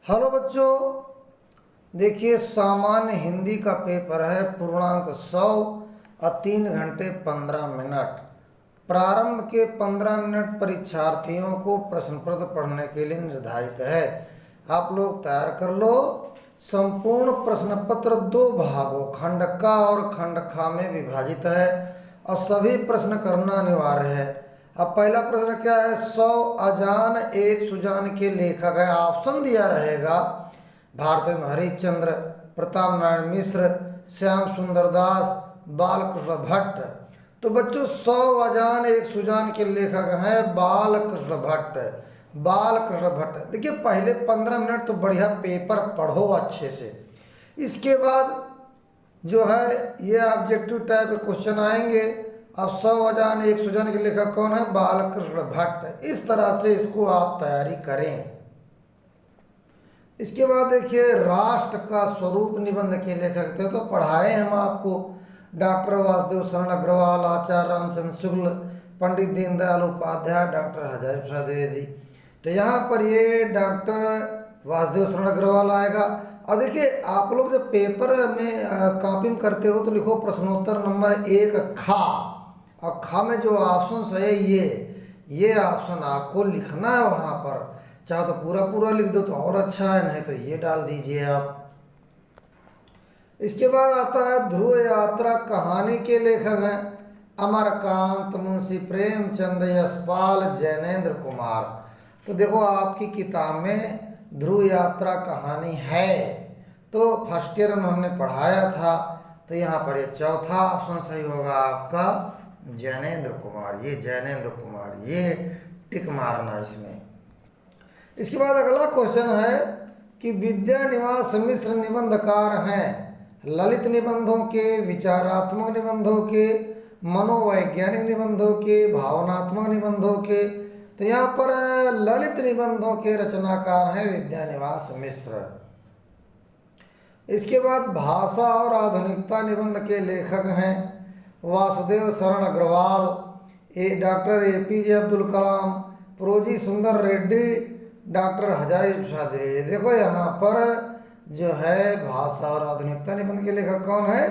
Hello बच्चों, देखिए सामान्य हिंदी का पेपर है पूर्णांक 100 और 3 घंटे 15 मिनट। प्रारंभ के 15 मिनट परीक्षार्थियों को प्रश्न पत्र पढ़ने के लिए निर्धारित है। आप लोग तैयार कर लो। संपूर्ण प्रश्न पत्र 2 भागों खंड का और खंड खा में विभाजित है और सभी प्रश्न करना अनिवार्य है। अब पहला प्रश्न क्या है? 100 अजान एक सुजान के लेखक है। ऑप्शन दिया रहेगा भारतेंदु हरिश्चंद्र, प्रताप नारायण मिश्र, श्याम सुंदर दास, बालकृष्ण भट्ट। तो बच्चों 100 अजान एक सुजान के लेखक हैं बालकृष्ण भट्ट। बालकृष्ण भट्ट देखिए पहले 15 मिनट तो बढ़िया पेपर पढ़ो अच्छे से। इसके बाद जो है ये ऑब्जेक्टिव टाइप के क्वेश्चन आएंगे। अब 100 अजान एक सुजान के लेखक कौन है? बालकृष्ण भट्ट। इस तरह से इसको आप तैयारी करें। इसके बाद देखिए राष्ट्र का स्वरूप निबंध के लेखक थे, तो पढ़ाए हम आपको डॉक्टर वासुदेव शरण अग्रवाल, आचार्य रामचंद्र शुक्ल, पंडित दीनदयाल उपाध्याय, डॉक्टर हजारी प्रसाद द्विवेदी। तो यहाँ पर ये डॉक्टर वासुदेव शरण अग्रवाल आएगा। और देखिए आप लोग जब पेपर में कॉपी में करते हो तो लिखो प्रश्नोत्तर नंबर 1 खा, और खा में जो ऑप्शन है ये ऑप्शन आपको लिखना है वहाँ पर। चाहे तो पूरा पूरा लिख दो तो और अच्छा है, नहीं तो ये डाल दीजिए आप। इसके बाद आता है ध्रुव यात्रा कहानी के लेखक हैं अमरकांत, मुंशी प्रेमचंद, यशपाल, जैनेन्द्र कुमार। तो देखो आपकी किताब में ध्रुव यात्रा कहानी है, तो फर्स्ट ईयर में हमने पढ़ाया था। तो यहाँ पर ये चौथा ऑप्शन सही होगा आपका जैनेन्द्र कुमार। ये जैनेन्द्र कुमार, ये टिक मारना इसमें। इसके बाद अगला क्वेश्चन है कि विद्यानिवास मिश्र निबंधकार हैं ललित निबंधों के, विचारात्मक निबंधों के, मनोवैज्ञानिक निबंधों के, भावनात्मक निबंधों के। तो यहाँ पर ललित निबंधों के रचनाकार हैं विद्यानिवास मिश्र। इसके बाद भाषा और आधुनिकता निबंध के लेखक हैं वासुदेव शरण अग्रवाल, डॉक्टर APJ अब्दुल कलाम, प्रोजी सुंदर रेड्डी, डॉक्टर हजारी प्रसाद द्विवेदी। देखो यहाँ पर जो है भाषा और आधुनिकता निबंध के लेखक कौन है?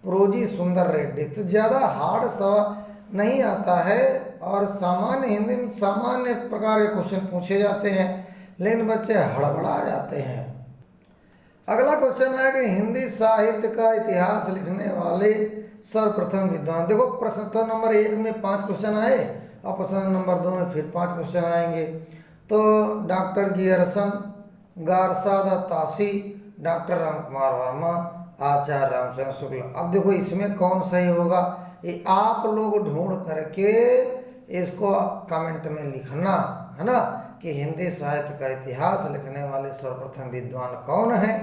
प्रोजी सुंदर रेड्डी। तो ज़्यादा हार्ड सवाल नहीं आता है और सामान्य हिंदी में सामान्य प्रकार के क्वेश्चन पूछे जाते हैं, लेकिन बच्चे हड़बड़ा जाते हैं। अगला क्वेश्चन है कि हिंदी साहित्य का इतिहास लिखने वाले सर्वप्रथम विद्वान। देखो प्रश्न नंबर 1 में 5 क्वेश्चन आए और प्रश्न नंबर 2 में फिर 5 क्वेश्चन आएंगे। तो डॉक्टर गियरसन, गारसादा तासी, डॉक्टर राम कुमार वर्मा, आचार्य रामचंद्र शुक्ल। अब देखो इसमें कौन सही होगा ये आप लोग ढूंढ करके इसको कमेंट में लिखना है ना, कि हिंदी साहित्य का इतिहास लिखने वाले सर्वप्रथम विद्वान कौन है।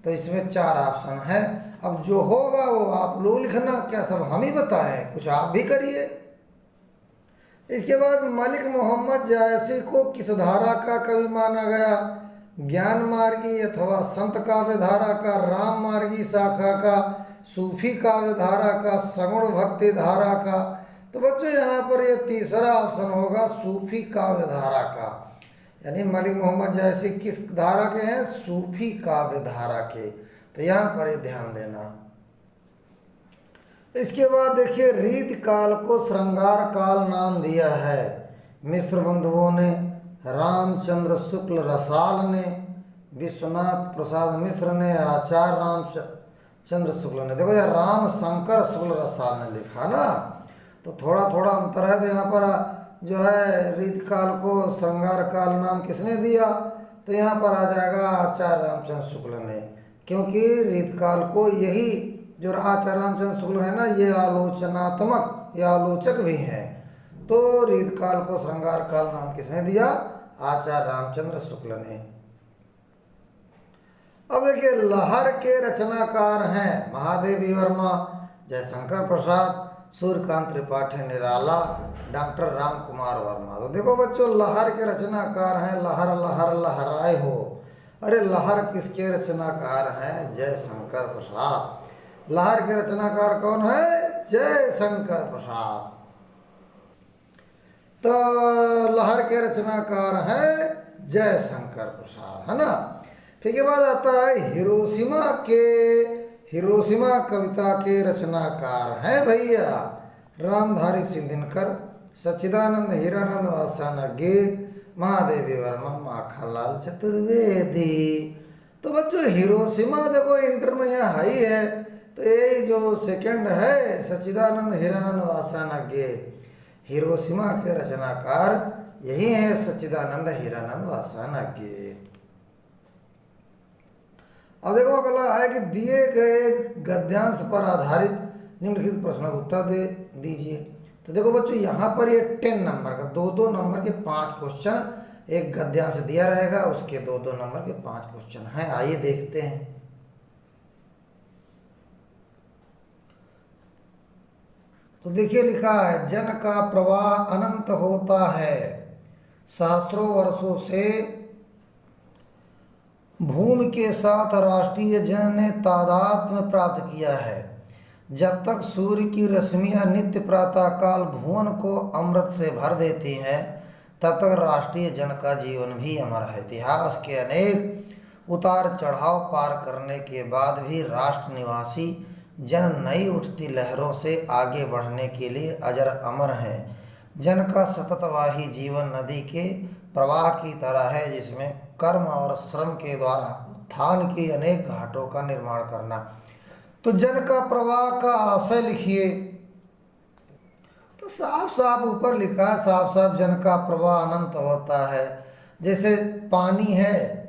तो इसमें 4 ऑप्शन है। अब जो होगा वो आप लोग लिखना, क्या सब हम ही बताएं, कुछ आप भी करिए। इसके बाद मलिक मोहम्मद जायसी को किस धारा का कवि माना गया? ज्ञान मार्गी अथवा संत काव्य धारा का, राम मार्गी शाखा का, सूफी काव्य धारा का, सगुण भक्ति धारा का। तो बच्चों यहाँ पर ये तीसरा ऑप्शन होगा सूफी काव्य धारा का। यानी मलिक मोहम्मद जायसी किस धारा के हैं? सूफी काव्य धारा के। तो यहाँ पर ये ध्यान देना। इसके बाद देखिए रीत काल को श्रृंगार काल नाम दिया है मिश्र बंधुओं ने, रामचंद्र शुक्ल रसाल ने, विश्वनाथ प्रसाद मिश्र ने, आचार्य रामचंद्र शुक्ल ने। देखो यार राम शंकर शुक्ल रसाल ने लिखा ना, तो थोड़ा थोड़ा अंतर है। तो यहाँ पर जो है रीत काल को श्रृंगार काल नाम किसने दिया? तो यहाँ पर आ जाएगा आचार्य रामचंद्र शुक्ल ने, क्योंकि रीत काल को यही जो आचार्य रामचंद्र शुक्ल है ना, ये आलोचनात्मक, ये आलोचक भी हैं। तो रीत काल को श्रृंगार काल नाम किसने दिया? आचार्य रामचंद्र शुक्ल ने। अब देखिए लहर के रचनाकार हैं महादेवी वर्मा, जयशंकर प्रसाद, सूर्यकांत त्रिपाठी निराला, डॉक्टर राम कुमार वर्मा। तो देखो बच्चों लहर के रचनाकार हैं लहर लहर लहराए हो। अरे लहर किसके रचनाकार हैं? जयशंकर प्रसाद। लहर के रचनाकार कौन है? जयशंकर प्रसाद। तो लहर के रचनाकार हैं जयशंकर प्रसाद, है ना। फिर के बाद आता है हिरोशिमा कविता के रचनाकार हैं भैया रामधारी सिंधिनकर, सच्चिदानंद हीरानंद वासनागे, महादेवी वर्मा, माखनलाल चतुर्वेदी। तो बच्चों हिरोशिमा देखो इंटर में यहाँ हाई है, तो ये जो सेकंड है सच्चिदानंद हीरानंद वासनागे, हिरोशिमा के रचनाकार यही है सच्चिदानंद हीरानंद वासनागे। अब देखो अगला है कि दिए गए गद्यांश पर आधारित निम्नलिखित प्रश्नों का उत्तर दे दीजिए। तो देखो बच्चों यहाँ पर ये 10 नंबर का 2-2 नंबर के 5 क्वेश्चन, एक गद्यांश दिया रहेगा उसके 2-2 नंबर के 5 क्वेश्चन हैं। आइए देखते हैं। तो देखिए लिखा है जन का प्रवाह अनंत होता है, सहस्रों वर्षों से भूमि के साथ राष्ट्रीय जन ने तादात्म्य प्राप्त किया है। जब तक सूर्य की रश्मियां नित्य प्रातःकाल भुवन को अमृत से भर देती हैं, तब तक राष्ट्रीय जन का जीवन भी अमर है। इतिहास के अनेक उतार चढ़ाव पार करने के बाद भी राष्ट्र निवासी जन नई उठती लहरों से आगे बढ़ने के लिए अजर अमर है। जन का सततवाही जीवन नदी के प्रवाह की तरह है, जिसमें कर्म और श्रम के द्वारा उत्थान की अनेक घाटों का निर्माण करना। तो जन का प्रवाह का आशय लिखिए। तो साफ साफ ऊपर लिखा है, साफ साफ जन का प्रवाह अनंत होता है। जैसे पानी है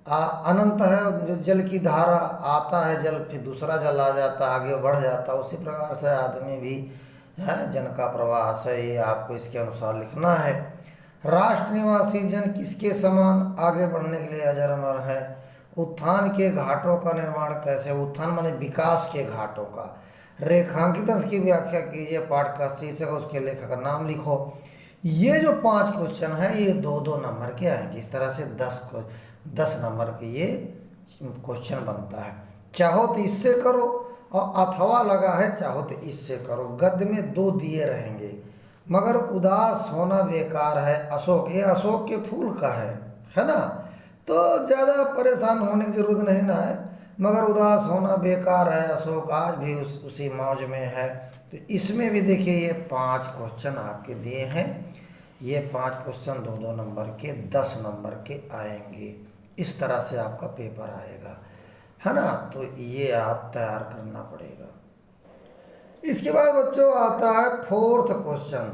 अनंत है, जो जल की धारा आता है जल, फिर दूसरा जल आ जाता है, आगे बढ़ जाता है। उसी प्रकार से आदमी भी है, जन का प्रवाह सही आपको इसके अनुसार लिखना है। राष्ट्र निवासी जन किसके समान आगे बढ़ने के लिए अजर अमर है। उत्थान के घाटों का निर्माण कैसे, उत्थान माने विकास के घाटों का। रेखांकित की व्याख्या कीजिए, पाठ का शीर्षक उसके लेखक का नाम लिखो। ये जो 5 क्वेश्चन है ये 2-2 नंबर के आएंगे। इस तरह से 10 नंबर के ये क्वेश्चन बनता है। चाहो तो इससे करो और अथवा लगा है चाहो तो इससे करो। गद्य में 2 दिए रहेंगे। मगर उदास होना बेकार है, अशोक, ये अशोक के फूल का है ना। तो ज़्यादा परेशान होने की जरूरत नहीं ना है। मगर उदास होना बेकार है, अशोक आज भी उसी मौज में है। तो इसमें भी देखिए ये 5 क्वेश्चन आपके दिए हैं। ये 5 क्वेश्चन 2-2 नंबर के 10 नंबर के आएंगे। इस तरह से आपका पेपर आएगा, है ना। तो ये आप तैयार करना पड़ेगा। इसके बाद बच्चों आता है 4th क्वेश्चन।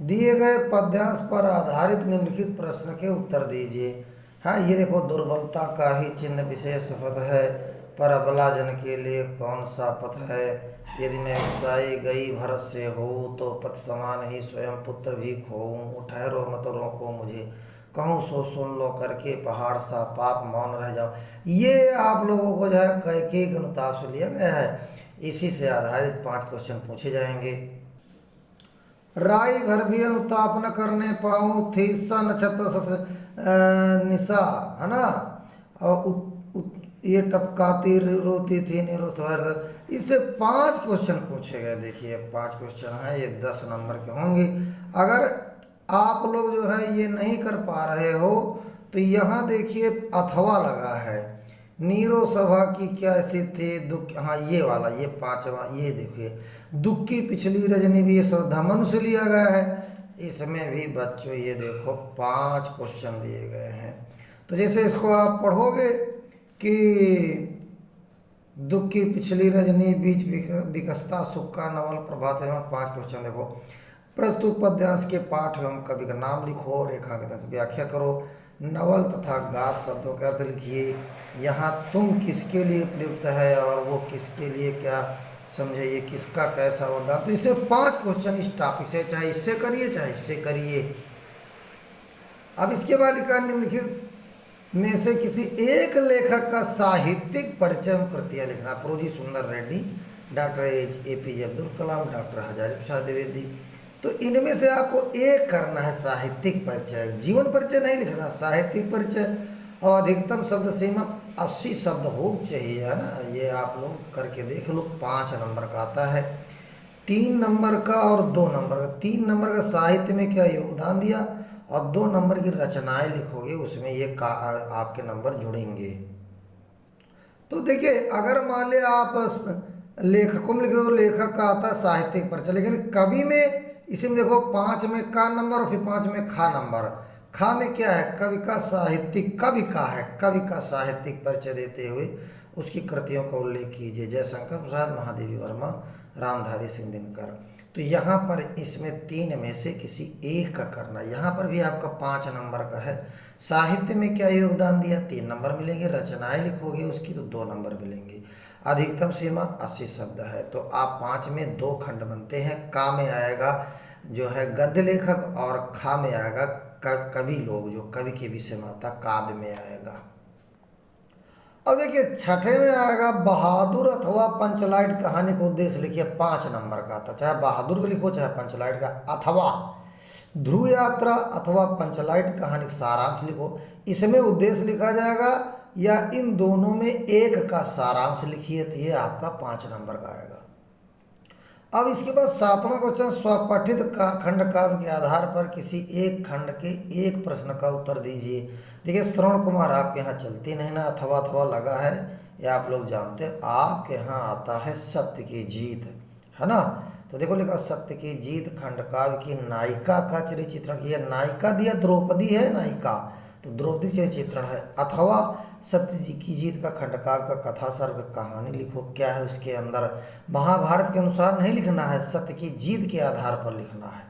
दिए गए पद्यांश पर आधारित निम्नलिखित प्रश्न के उत्तर दीजिए। हाँ, ये देखो दुर्बलता का ही चिन्ह विशेष पथ है, पर अबला जन के लिए कौन सा पथ है। यदि मैं ऊंचाई गई भरत से हो, तो पथ समान ही स्वयं पुत्र भी खोऊं। ठहरो मत रोको मुझे, कहूँ सो सुन लो, करके पहाड़ सा पाप मौन रह जाओ। ये आप लोगों को जो है कैकेयी के अनुताप से लिया गया है। इसी से आधारित 5 क्वेश्चन पूछे जाएंगे। राई भर भी अनुताप न करने पाऊँ, थी सा नक्षत्र निशा, है ना। और ये टपकाती रोती थी नीरो सवार। इससे 5 क्वेश्चन पूछे गए। देखिए 5 क्वेश्चन हैं, ये 10 नंबर के होंगे। अगर आप लोग जो है ये नहीं कर पा रहे हो तो यहाँ देखिए अथवा लगा है। नीरो सभा की क्या स्थिति थी, दुख, हाँ ये वाला, ये 5वां, ये देखिए दुख की पिछली रजनी भी ये श्रद्धा मनुष्य लिया गया है। इसमें भी बच्चों ये देखो 5 क्वेश्चन दिए गए हैं। तो जैसे इसको आप पढ़ोगे कि दुख की पिछली रजनी, बीच विकसता सुख का नवल प्रभात है। 5 क्वेश्चन देखो। प्रस्तुत पद्यांश के पाठ एवं कवि का नाम लिखो, रेखांकित से व्याख्या करो, नवल तथा गाथ शब्दों के अर्थ लिखिए। यहाँ तुम किसके लिए प्रयुक्त है और वो किसके लिए क्या समझे, ये किसका कैसा वरदान। तो इससे 5 क्वेश्चन इस टॉपिक से, चाहे इससे करिए चाहे इससे करिए। अब इसके बाद लिखा निम्नलिखित में से किसी एक लेखक का साहित्यिक परिचय कृतियाँ लिखना। प्रोजी सुंदर Reddy, doctor APJ Abdul Kalam, doctor Hazari Prasad Dwivedi. तो इनमें से आपको एक करना है साहित्यिक परिचय, जीवन परिचय नहीं लिखना, साहित्यिक परिचय। और अधिकतम शब्द सीमा 80 शब्द हो चाहिए, है ना। ये आप लोग करके देख लो। 5 नंबर का आता है, 3 नंबर का और 2 नंबर का। 3 नंबर का साहित्य में क्या योगदान दिया और 2 नंबर की रचनाएं लिखोगे, उसमें ये आपके नंबर जुड़ेंगे। तो देखिए अगर मान लिया आप लेखकों में लिखे तो लेखक का आता है साहित्यिक परिचय, लेकिन कवि में इसमें देखो 5 में का नंबर और फिर 5 में खा नंबर। खा में क्या है, कवि का साहित्यिक, कवि का है, कवि का साहित्यिक परिचय देते हुए उसकी कृतियों का उल्लेख कीजिए। जयशंकर प्रसाद, महादेवी वर्मा, रामधारी सिंह दिनकर। तो यहाँ पर इसमें 3 में से किसी एक का करना। यहाँ पर भी आपका 5 नंबर का है। साहित्य में क्या योगदान दिया, 3 नंबर मिलेंगे। रचनाएं लिखोगे उसकी तो 2 नंबर मिलेंगे। अधिकतम सीमा 80 शब्द है, तो आप 5 में 2 खंड बनते हैं। का में आएगा जो है गद्य लेखक और खा में आएगा कवि लोग, जो कवि के विषय में आता, काव्य में आएगा। अब देखिए छठे में आएगा बहादुर अथवा पंचलाइट कहानी का उद्देश्य लिखिए। 5 नंबर का आता, चाहे बहादुर का लिखो चाहे पंचलाइट का। अथवा ध्रुव यात्रा अथवा पंचलाइट कहानी का सारांश लिखो। इसमें उद्देश्य लिखा जाएगा या इन दोनों में एक का सारांश लिखिए, तो ये आपका 5 नंबर का आएगा। अब इसके बाद 7वां क्वेश्चन, स्वपठित खंड काव्य के आधार पर किसी एक खंड के एक प्रश्न का उत्तर दीजिए। देखिए श्रवण कुमार आपके यहाँ चलती नहीं ना, अथवा अथवा लगा है, ये आप लोग जानते हैं। आपके यहाँ आता है सत्य की जीत, है ना। तो देखो लिखा सत्य की जीत खंड काव्य की नायिका का चरित्र चित्रण किया। नायिका दिया द्रौपदी है नायिका, तो द्रौपदी चरित्र चित्रण है। अथवा सत्य जी की जीत का खंड काव्य का कथा सर्ग कहानी लिखो। क्या है उसके अंदर, महाभारत के अनुसार नहीं लिखना है, सत्य की जीत के आधार पर लिखना है।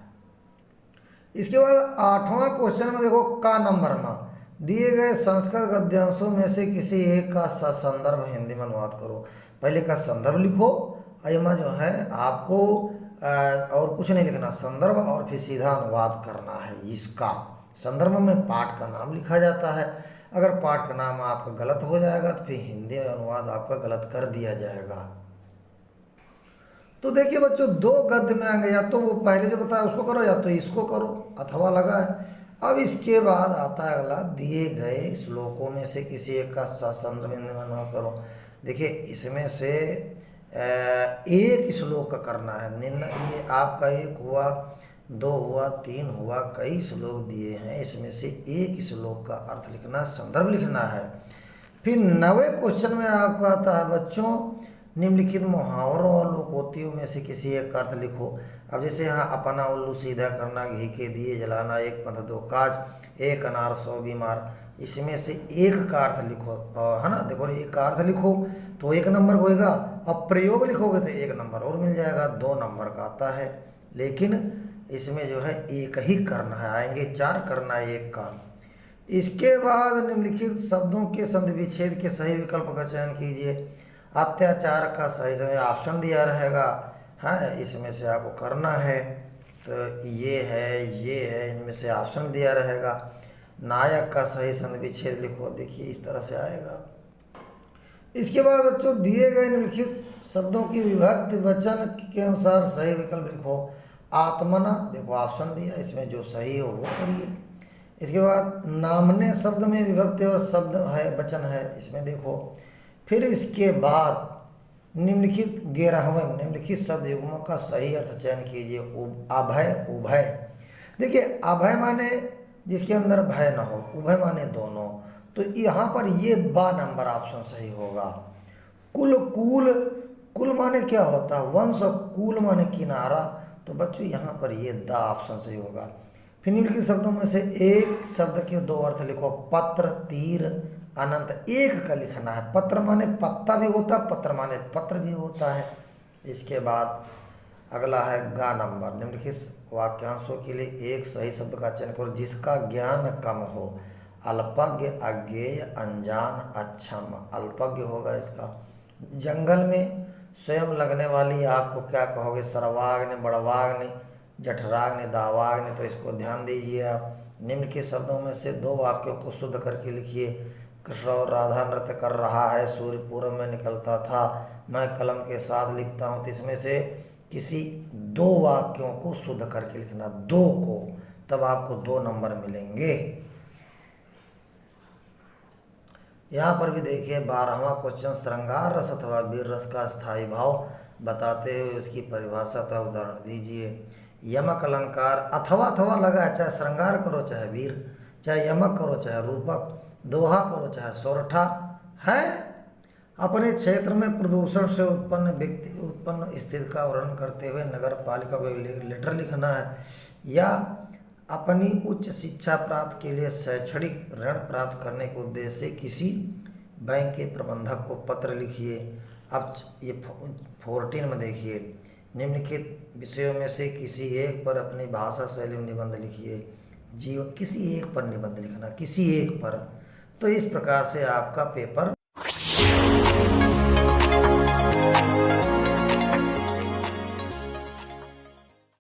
इसके बाद 8वां क्वेश्चन में देखो का नंबर में दिए गए संस्कृत गद्यांशों में से किसी एक का संदर्भ हिंदी में अनुवाद करो। पहले का संदर्भ लिखो, अयमा जो है आपको और कुछ नहीं लिखना, संदर्भ और फिर सीधा अनुवाद करना है इसका। संदर्भ में पाठ का नाम लिखा जाता है। अगर पाठ का नाम आपका गलत हो जाएगा तो फिर हिंदी अनुवाद आपका गलत कर दिया जाएगा। तो देखिए बच्चों 2 गद्य में आएंगे, या तो वो पहले जो बताया उसको करो या तो इसको करो, अथवा लगा है। अब इसके बाद आता है अगला, दिए गए श्लोकों में से किसी एक का संदर्भ हिंदी में अनुवाद करो। देखिए इसमें से एक श्लोक का करना है। ये आपका 1 हुआ, 2 हुआ, 3 हुआ, कई श्लोक दिए हैं, इसमें से एक श्लोक का अर्थ लिखना, संदर्भ लिखना है। फिर 9वें क्वेश्चन में आपका आता है बच्चों, निम्नलिखित मुहावरों और लोकोक्तियों में से किसी एक अर्थ लिखो। अब जैसे यहाँ अपना उल्लू सीधा करना, घी के दिए जलाना, 1 पंथ 2 काज, 1 अनार 100 बीमार, इसमें से एक का अर्थ लिखो, है ना। देखो एक का अर्थ लिखो तो 1 नंबर होएगा। अब प्रयोग लिखोगे तो 1 नंबर और मिल जाएगा, 2 नंबर का आता है। लेकिन इसमें जो है एक ही करना है, आएंगे 4 करना है, 1 का। इसके बाद निम्नलिखित शब्दों के संधि विच्छेद के सही विकल्प का चयन कीजिए। अत्याचार का सही समय ऑप्शन दिया रहेगा, है इसमें से आपको करना है। तो ये है, इनमें से ऑप्शन दिया रहेगा। नायक का सही संधि विच्छेद लिखो, देखिए इस तरह से आएगा। इसके बाद बच्चों दिए गए निम्नलिखित शब्दों की विभक्ति वचन के अनुसार सही विकल्प लिखो। आत्मना, देखो ऑप्शन दिया, इसमें जो सही हो वो करिए। इसके बाद नामने शब्द में विभक्ति और शब्द है वचन है, इसमें देखो। फिर इसके बाद निम्नलिखित 11वें निम्नलिखित शब्द युग्मों का सही अर्थ चयन कीजिए। अभय, उभय। देखिए अभय माने जिसके अंदर भय न हो, उभय माने दोनों, तो यहाँ पर ये बा नंबर ऑप्शन सही होगा। कुल, कूल, कुल माने क्या होता है वंश, और कूल माने किनारा, तो बच्चों यहाँ पर ये दा ऑप्शन सही होगा। फिर निम्नलिखित शब्दों में से एक शब्द के 2 अर्थ लिखो। पत्र, तीर, अनंत, 1 का लिखना है। पत्र माने पत्ता भी होता है, पत्र माने पत्र भी होता है। इसके बाद अगला है गा नंबर। निम्नलिखित वाक्यांशों के लिए एक सही शब्द का चयन करो जिसका ज्ञान कम हो। अल्पज्ञ, अज्ञेय, अनजान, अक्षम। अल्पज्ञ होगा इसका। जंगल में स्वयं लगने वाली आग को क्या कहोगे? सर्वाग्नि, बड़वाग्नि, जठराग्नि, दावाग्नि। तो इसको ध्यान दीजिए आप। निम्न के शब्दों में से 2 वाक्यों को शुद्ध करके लिखिए। कृष्ण और राधा नृत्य कर रहा है, सूर्य पूरब में निकलता था, मैं कलम के साथ लिखता हूँ। तो इसमें से किसी 2 वाक्यों को शुद्ध करके लिखना, 2 को, तब आपको 2 नंबर मिलेंगे। यहाँ पर भी देखिए 12वां क्वेश्चन, श्रृंगार रस अथवा वीर रस का स्थायी भाव बताते हुए उसकी परिभाषा का उदाहरण दीजिए। यमक अलंकार, अथवा लगा है, चाहे श्रृंगार करो चाहे वीर, चाहे यमक करो चाहे रूपक, दोहा करो चाहे सोरठा है। अपने क्षेत्र में प्रदूषण से उत्पन्न स्थिति का वर्णन करते हुए नगर पालिका को एक लेटर लिखना है, या अपनी उच्च शिक्षा प्राप्त के लिए शैक्षणिक ऋण प्राप्त करने के उद्देश्य से किसी बैंक के प्रबंधक को पत्र लिखिए। अब ये 14 में देखिए, निम्नलिखित विषयों में से किसी एक पर अपनी भाषा शैली में निबंध लिखिए। जीवन, किसी एक पर निबंध लिखना, किसी एक पर। तो इस प्रकार से आपका पेपर